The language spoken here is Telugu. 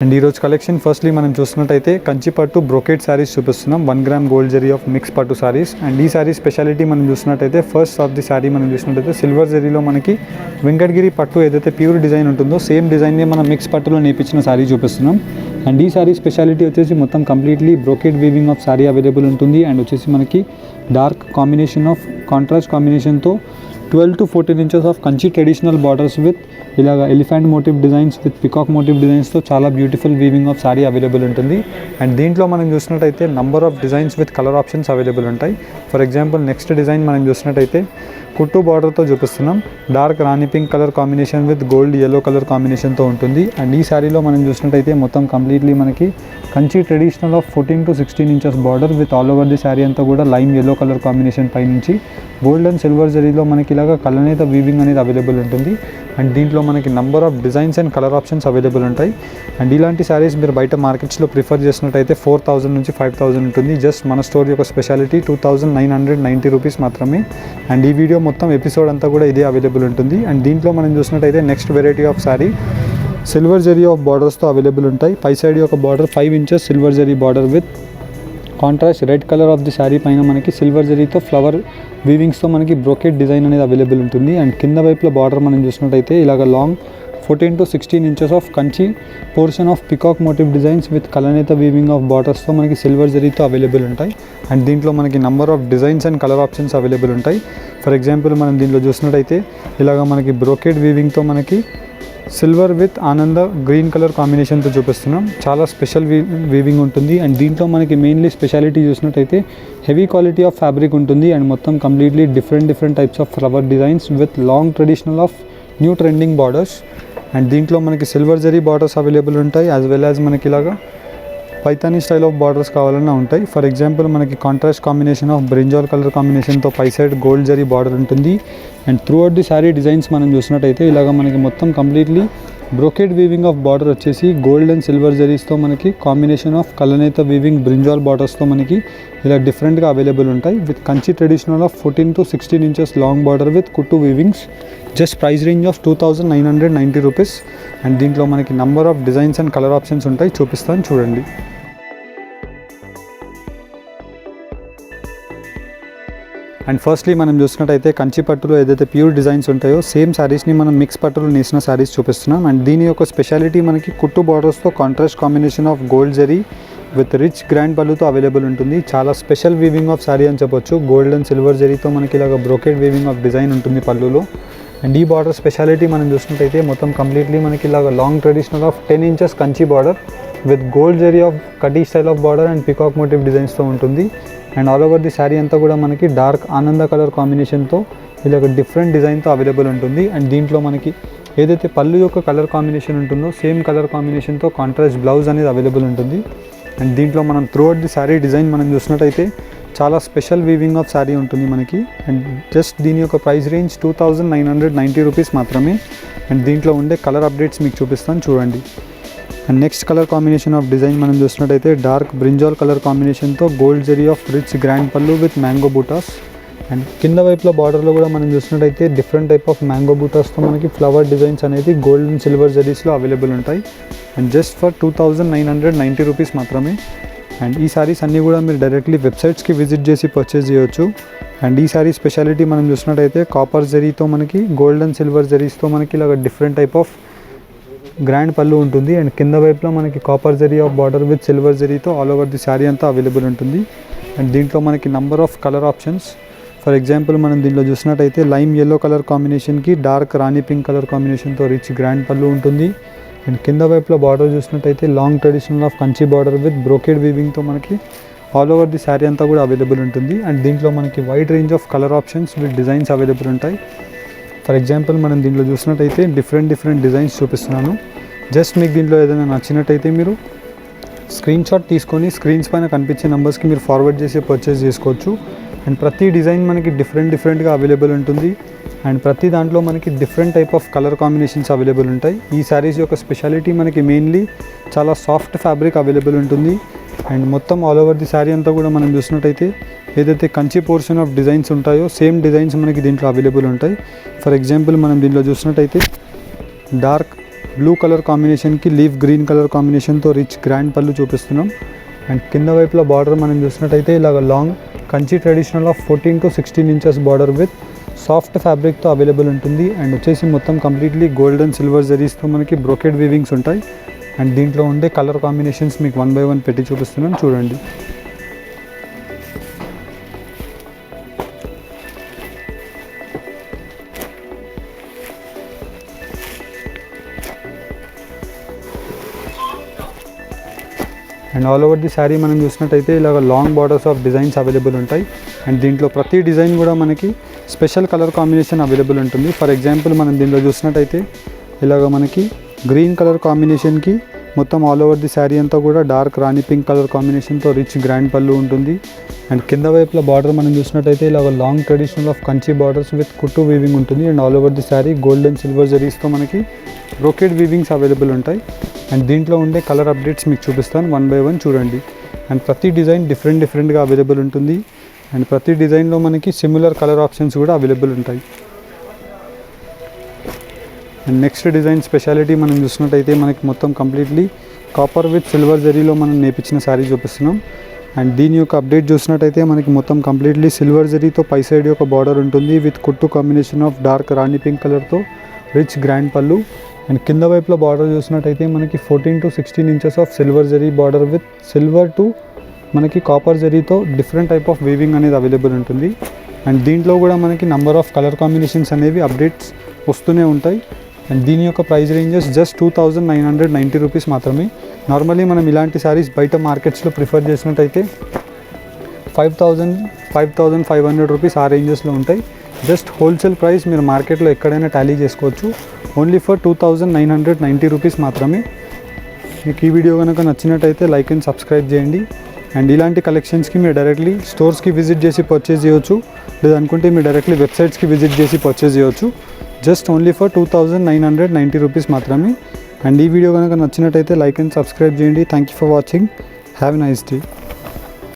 అండ్ ఈ రోజు కలెక్షన్ ఫస్ట్లీ మనం చూస్తున్నట్టయితే కంచి పట్టు బ్రోకెట్ శారీస్ చూపిస్తున్నాం 1 gram gold zari of mix పట్టు శారీస్. అండ్ ఈ శారీ స్పెషాలిటీ మనం చూసినట్టయితే ఫస్ట్ ఆఫ్ ది శారీ మనం చూసినట్టయితే సిల్వర్ జరీలో మనకి వెంకటగిరి పట్టు ఏదైతే ప్యూర్ డిజైన్ ఉంటుందో సేమ్ డిజైన్ని మనం మిక్స్ పట్టులో నేర్పించిన శారీ చూపిస్తున్నాం. అండ్ ఈ శారీ స్పెషాలిటీ వచ్చేసి మొత్తం completely brocade weaving of sari available ఉంటుంది. అండ్ వచ్చేసి మనకి డార్క్ కాంబినేషన్ ఆఫ్ కాంట్రాస్ట్ కాంబినేషన్తో 12 to 14 inches of Kanchi traditional borders with ఇలాగ elephant motif designs with peacock motif డిజైన్స్తో చాలా beautiful weaving of sari available ఉంటుంది. అండ్ దీంట్లో మనం చూసినట్టయితే number of designs with colour options available ఉంటాయి. ఫర్ ఎగ్జాంపుల్ నెక్స్ట్ డిజైన్ మనం చూసినట్టయితే కుట్టు బార్డర్తో చూపిస్తున్నాం. Dark rani pink colour combination with gold yellow colour కాంబినేషన్తో ఉంటుంది. అండ్ ఈ శారీలో మనం చూసినట్టయితే మొత్తం కంప్లీట్లీ మనకి Kanchi traditional of 14 to 16 inches border with all over the sari అంతా కూడా లైమ్ ఎల్లో కలర్ కాంబినేషన్ పై నుంచి గోల్డ్ అండ్ సిల్వర్ జరీలో మనకి ఇలాగా కలనేత వీవింగ్ అనేది అవైలబుల్ ఉంటుంది. అండ్ దీంట్లో మనకి number of designs and colour options available ఉంటాయి. అండ్ ఇలాంటి శారీస్ మీరు బయట మార్కెట్స్లో ప్రిఫర్ చేసినట్టయితే 4,000 నుంచి 5,000 ఉంటుంది. జస్ట్ మన స్టోర్ యొక్క స్పెషాలిటీ 2,990 రూపీస్ మాత్రమే. అండ్ ఈ వీడియో మొత్తం ఎపిసోడ్ అంతా కూడా ఇదే అవైలబుల్ ఉంటుంది. అండ్ దీంట్లో మనం చూసినట్టయితే next variety of sari silver zari of బార్డర్స్తో అవైలబుల్ ఉంటాయి. పై సైడ్ యొక్క border 5 inches silver zari border with contrast red colour of the sari పైన మనకి సిల్వర్ జరీతో ఫ్లవర్ వీవింగ్స్తో మనకి బ్రోకెట్ డిజైన్ అనేది అవైలబుల్ ఉంటుంది. అండ్ కింద వైపులో బార్డర్ మనం చూసినట్టయితే ఇలాగ long 14 to 16 inches of Kanchi portion of peacock motif designs with కలనేత వీవింగ్ ఆఫ్ బార్డర్స్తో మనకి సిల్వర్ జరీతో అవైలబుల్ ఉంటాయి. అండ్ దీంట్లో మనకి number of designs and colour options available ఉంటాయి. ఫర్ ఎగ్జాంపుల్ మనం దీంట్లో చూసినట్టయితే ఇలాగ మనకి బ్రోకెట్ వీవింగ్తో మనకి సిల్వర్ విత్ ఆనంద గ్రీన్ కలర్ కాంబినేషన్తో చూపిస్తున్నాం. చాలా స్పెషల్ వీవింగ్ ఉంటుంది. అండ్ దీంట్లో మనకి మెయిన్లీ స్పెషాలిటీ చూసినట్టయితే హెవీ క్వాలిటీ ఆఫ్ ఫ్యాబ్రిక్ ఉంటుంది. అండ్ మొత్తం completely different types of flower designs with long traditional of new trending borders. And దీంట్లో మనకి సిల్వర్ జరీ బార్డర్స్ అవైలబుల్ ఉంటాయి యాజ్ వెల్ యాజ్ మనకి ఇలాగా పైతానీ స్టైల్ ఆఫ్ బార్డర్స్ కావాలన్నా ఉంటాయి. ఫర్ ఎగ్జాంపుల్ మనకి contrast combination of brinjal colour కాంబినేషన్తో పై సైడ్ గోల్డ్ జరీ బార్డర్ ఉంటుంది. And through out the sari designs మనం చూసినట్టయితే ఇలాగ మనకి మొత్తం completely brocade weaving of border వచ్చేసి గోల్డ్ అండ్ సిల్వర్ జరీస్తో మనకి కాంబినేషన్ ఆఫ్ కలనేత వీవింగ్ బ్రింజాల్ బార్డర్స్తో మనకి ఇలా డిఫరెంట్గా అవైలబుల్ ఉంటాయి. With Kanchi traditional of 14 to 16 inches long border with కుట్టు weavings. Just price range of 2,990 rupees. And దీంట్లో మనకి number of designs and colour options ఉంటాయి, చూపిస్తాను చూడండి. అండ్ ఫస్ట్లీ మనం చూసినట్టయితే కంచి పట్టులో ఏదైతే ప్యూర్ డిజైన్స్ ఉంటాయో సేమ్ శారీస్ని మనం మిక్స్ పట్టులో నేసిన శారీస్ చూపిస్తున్నాం. అండ్ దీని యొక్క స్పెషాలిటీ మనకి కుట్టు బార్డర్స్తో contrast combination of gold zari with rich grand పళ్ళుతో అవైలబుల్ ఉంటుంది. చాలా స్పెషల్ వీవింగ్ ఆఫ్ శారీ అని చెప్పొచ్చు. గోల్డ్ అండ్ సిల్వర్ జరీతో మనకి ఇలాగ బ్రోకెట్ వీవింగ్ ఆఫ్ డిజైన్ ఉంటుంది పళ్ళులో. అండ్ ఈ బార్డర్ స్పెషాలిటీ మనం చూసినట్టయితే మొత్తం కంప్లీట్లీ మనకి ఇలాగ long traditional of 10 inches Kanchi border with gold zari of కటీ style of border and peacock motif డిజైన్స్తో ఉంటుంది. And all over the sari అంతా కూడా మనకి డార్క్ ఆనంద కలర్ కాంబినేషన్తో ఇలాగ డిఫరెంట్ డిజైన్తో అవైలబుల్ ఉంటుంది. అండ్ దీంట్లో మనకి ఏదైతే పళ్ళు యొక్క కలర్ కాంబినేషన్ ఉంటుందో సేమ్ కలర్ కాంబినేషన్తో కాంట్రాస్ట్ బ్లౌజ్ అనేది అవైలబుల్ ఉంటుంది. అండ్ దీంట్లో మనం through out the sari design మనం చూసినట్టయితే చాలా స్పెషల్ వీవింగ్ ఆఫ్ శారీ ఉంటుంది మనకి. అండ్ జస్ట్ దీని యొక్క ప్రైస్ రేంజ్ 2,990 రూపీస్ మాత్రమే. అండ్ దీంట్లో ఉండే కలర్ అప్డేట్స్ మీకు చూపిస్తాను చూడండి. And next colour combination of design మనం చూసినట్టయితే డార్క్ బ్రింజాల్ కలర్ కాంబినేషన్తో gold zari of rich grand పళ్ళు విత్ మ్యాంగో బూటాస్. అండ్ కింద వైపులో బార్డర్లో కూడా మనం చూసినట్టయితే డిఫరెంట్ టైప్ ఆఫ్ మ్యాంగో బూటాస్తో మనకి ఫ్లవర్ డిజైన్స్ అనేది గోల్డ్ అండ్ సిల్వర్ జరీస్లో అవైలబుల్ ఉంటాయి. అండ్ జస్ట్ ఫర్ 2,990 రూపీస్ మాత్రమే. అండ్ ఈ శారీస్ అన్నీ కూడా మీరు డైరెక్ట్లీ వెబ్సైట్స్కి విజిట్ చేసి పర్చేస్ చేయొచ్చు. అండ్ ఈ శారీ స్పెషాలిటీ మనం చూసినట్టయితే కాపర్ జరీతో మనకి గోల్డ్ అండ్ సిల్వర్ జరీస్తో మనకి ఇలాగ different type of grand pallu ఉంటుంది. అండ్ కింద వైపులో మనకి copper zari of border with silver జరీతో ఆల్ ఓవర్ ది శారీ అంతా అవైలబుల్ ఉంటుంది. అండ్ దీంట్లో మనకి number of colour options. For example మనం దీంట్లో చూసినట్టయితే లైమ్ ఎల్లో కలర్ కాంబినేషన్కి డార్క్ రాణి పింక్ కలర్ కాంబినేషన్తో రిచ్ గ్రాండ్ పళ్ళు ఉంటుంది. అండ్ కింద వైపులో బార్డర్ చూసినట్టయితే long traditional of Kanchi border with brocade వీవింగ్తో మనకి ఆల్ ఓవర్ ది శారీ అంతా కూడా అవైలబుల్ ఉంటుంది. అండ్ దీంట్లో మనకి wide range of colour options with designs available ఉంటాయి. ఫర్ ఎగ్జాంపుల్ మనం దీంట్లో చూసినట్టయితే డిఫరెంట్ డిజైన్స్ చూపిస్తున్నాను. జస్ట్ మీకు దీంట్లో ఏదైనా నచ్చినట్టయితే మీరు స్క్రీన్ షాట్ తీసుకొని స్క్రీన్స్ పైన కనిపించే నెంబర్స్కి మీరు ఫార్వర్డ్ చేసి పర్చేస్ చేసుకోవచ్చు. అండ్ ప్రతి డిజైన్ మనకి డిఫరెంట్గా అవైలబుల్ ఉంటుంది. అండ్ ప్రతి దాంట్లో మనకి different type of colour combinations available ఉంటాయి. ఈ శారీస్ యొక్క స్పెషాలిటీ మనకి మెయిన్లీ చాలా సాఫ్ట్ ఫ్యాబ్రిక్ అవైలబుల్ ఉంటుంది. అండ్ మొత్తం ఆల్ ఓవర్ ది శారీ అంతా కూడా మనం చూసినట్టయితే ఏదైతే కంచి పోర్షన్ ఆఫ్ డిజైన్స్ ఉంటాయో సేమ్ డిజైన్స్ మనకి దీంట్లో అవైలబుల్ ఉంటాయి. ఫర్ ఎగ్జాంపుల్ మనం దీంట్లో చూసినట్టయితే డార్క్ బ్లూ కలర్ కాంబినేషన్కి లీఫ్ గ్రీన్ కలర్ కాంబినేషన్తో రిచ్ గ్రాండ్ పళ్ళు చూపిస్తున్నాం. అండ్ కింద వైపులో బార్డర్ మనం చూసినట్టయితే ఇలాగ long Kanchi traditional of 14 to 16 inches border with soft ఫ్యాబ్రిక్తో అవైలబుల్ ఉంటుంది. అండ్ వచ్చేసి మొత్తం కంప్లీట్లీ గోల్డ్ అండ్ సిల్వర్ జరీస్తో మనకి బ్రోకెడ్ వీవింగ్స్ ఉంటాయి. అండ్ దీంట్లో ఉండే కలర్ కాంబినేషన్స్ మీకు 1 by 1 పెట్టి చూపిస్తున్నాను, చూడండి. And all over the sari మనం చూసినట్టయితే ఇలాగ long borders of designs available ఉంటాయి. అండ్ దీంట్లో ప్రతి డిజైన్ కూడా మనకి స్పెషల్ కలర్ కాంబినేషన్ అవైలబుల్ ఉంటుంది. ఫర్ ఎగ్జాంపుల్ మనం దీంట్లో చూసినట్టయితే ఇలాగ మనకి గ్రీన్ కలర్ కాంబినేషన్కి మొత్తం ఆల్ ఓవర్ ది శారీ అంతా కూడా డార్క్ రాణి పింక్ కలర్ కాంబినేషన్తో రిచ్ గ్రాండ్ పళ్ళు ఉంటుంది. అండ్ కింద వైపుల బార్డర్ మనం చూసినట్టయితే ఇలాగ long traditional of Kanchi borders with కుట్టు వీవింగ్ ఉంటుంది. And all over the sari gold and silver జరీస్తో మనకి బ్రోకెడ్ వీవింగ్స్ అవైలబుల్ ఉంటాయి. అండ్ దీంట్లో ఉండే కలర్ అప్డేట్స్ మీకు చూపిస్తాను 1 by 1, చూడండి. అండ్ ప్రతి డిజైన్ డిఫరెంట్గా అవైలబుల్ ఉంటుంది. అండ్ ప్రతి డిజైన్లో మనకి సిమిలర్ కలర్ ఆప్షన్స్ కూడా అవైలబుల్ ఉంటాయి. అండ్ నెక్స్ట్ డిజైన్ స్పెషాలిటీ మనం చూసినట్టయితే మనకి మొత్తం కంప్లీట్లీ కాపర్ విత్ సిల్వర్ జరీలో మనం నేర్పించిన శారీ చూపిస్తున్నాం. అండ్ దీని యొక్క అప్డేట్ చూసినట్టయితే మనకి మొత్తం కంప్లీట్లీ సిల్వర్ జరీతో పై సైడ్ యొక్క బార్డర్ ఉంటుంది విత్ కుట్టు combination of dark rani pink కలర్తో రిచ్ గ్రాండ్ పళ్ళు. అండ్ కింద వైపులో బార్డర్ చూసినట్టయితే మనకి 14 to 16 inches of silver zari border with silver to మనకి కాపర్ జరీతో డిఫరెంట్ టైప్ ఆఫ్ వీవింగ్ అనేది అవైలబుల్ ఉంటుంది. అండ్ దీంట్లో కూడా మనకి నంబర్ ఆఫ్ కలర్ కాంబినేషన్స్ అనేవి అప్డేట్స్ వస్తూనే ఉంటాయి. అండ్ దీని యొక్క ప్రైస్ రేంజెస్ జస్ట్ 2,990 రూపీస్ మాత్రమే. నార్మల్లీ మనం ఇలాంటి శారీస్ బయట మార్కెట్స్లో ప్రిఫర్ చేసినట్టయితే 5,500 రూపీస్ ఆ రేంజెస్లో ఉంటాయి. జస్ట్ హోల్సేల్ ప్రైస్ మీరు మార్కెట్లో ఎక్కడైనా టాలీ చేసుకోవచ్చు. ఓన్లీ ఫర్ 2,990 రూపీస్ మాత్రమే. మీకు ఈ వీడియో కనుక నచ్చినట్టయితే లైక్ అండ్ సబ్స్క్రైబ్ చేయండి. అండ్ ఇలాంటి కలెక్షన్స్కి మీరు డైరెక్ట్లీ స్టోర్స్కి విజిట్ చేసి పర్చేస్ చేయవచ్చు, లేదనుకుంటే మీరు డైరెక్ట్లీ వెబ్సైట్స్కి విజిట్ చేసి పర్చేస్ చేయవచ్చు. జస్ట్ ఓన్లీ ఫర్ 2,990 రూపీస్ మాత్రమే. అండ్ ఈ వీడియో కనుక నచ్చినట్టయితే లైక్ అండ్ సబ్స్క్రైబ్ చేయండి. Thank you for watching. Have a nice day.